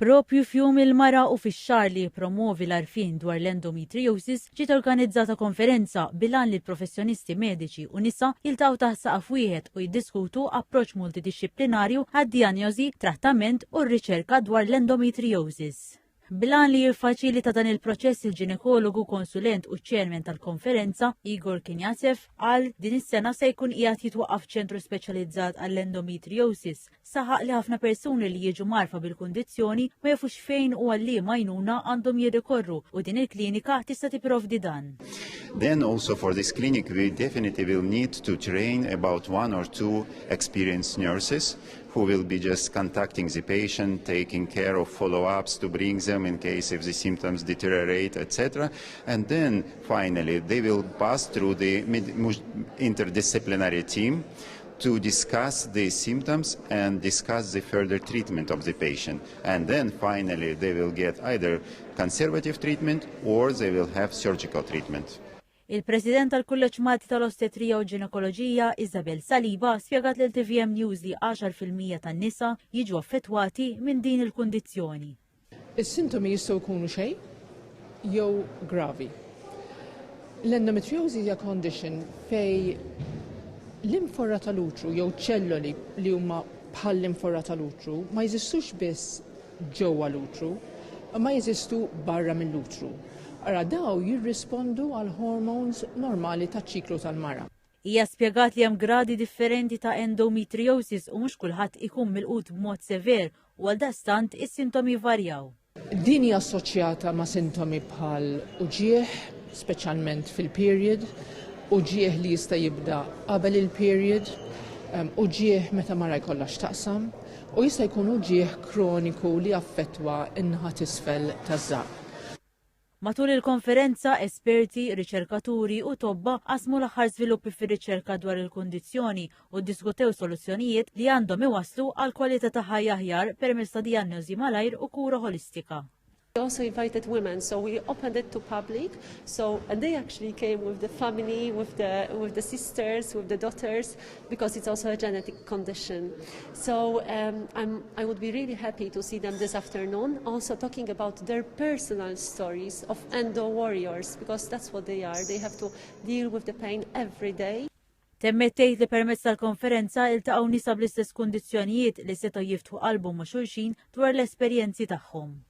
Propju fjum il-mara u fix-xahar li jippromovi l-għarfien dwar l-endometriosis ġiet organizzata konferenza bilan li l-professjonisti mediċi u nisa jiltgħu taħt saqaf wieħed u jiddiskutu approċċ multidixxiplinarju għad-dijanjosi, trattament u r-riċerka dwar l-endometriosis. Bilan li jiffaċilita dan il-proċess il-ġinekologu konsulent u ċermen tal-konferenza, Igor Kinjasev, għal din is-sena se jkun qiegħed jitwaqqaf ċentru speċjalizzat għall-endometriosis. Saħaq li ħafna persuni li jiġu marfa bil-kundizzjoni ma jafux fejn u għalli majnuna għandhom jirrikorru u din il-klinika tista' tipprovdi dan. Then also for this clinic we definitely will need to train about 1 or 2 experienced nurses who will be just contacting the patient, taking care of follow-ups to bring them in case if the symptoms deteriorate, etc. And then finally they will pass through the interdisciplinary team to discuss the symptoms and discuss the further treatment of the patient. And then finally they will get either conservative treatment or they will have surgical treatment. Il-President tal-Kulleġġ Malti tal-Ostetrija u Ġinekoloġija, Isabel Saliba, spjegat lil TVM News li 10% tan-nisa jiġu affettwati minn din il-kundizzjoni. Is-sintomi jistgħu jkunu xejn jew gravi. L-endometriosis hija condition fej l-inforra tal-utru jew ċelloli li huma bħal l-inforra tal-utru ma jeżistux biss ġewwa l-utru, ma jeżistu barra mill-utru. Ara daw jirrispondu għal hormones normali taċ-ċiklu tal-mara. Hija spjegat li hemm gradi differenti ta' endometriosis u mhux kulħadd ikun milqut b'mod sever u għaldaqstant is-sintomi varjaw. Din hija assoċjata ma' sintomi bħal uġieħ, speċjalment fil-period, uġieħ li jista' jibda qabel il-period, uġieħ meta mara jkollha x'taqsam, u jista' jkun uġieħ kroniku li affettwa in-naħa t'isfel taż-żaq. Matul il-konferenza, esperti, riċerkaturi u tobba qasmu l-aħħar żviluppi fir-riċerka dwar il-kundizzjoni u ddiskutew soluzzjonijiet li għandhom iwasslu għal kwalità ta' ħajja aħjar permezz ta' dijanjosi malajr u kura holistika. We also invited women, so we opened it to public. And they actually came with the family, with the sisters, with the daughters, because it's also a genetic condition. So I would be really happy to see them this afternoon, also talking about their personal stories of endo warriors, because that's what they are. They have to deal with the pain every day. Temmettejt li permezz tal-konferenza iltaqgħu nisa bl-istess kundizzjonijiet li setgħu jiftħu qalbhom ma' xulxin dwar l-esperjenzi tagħhom.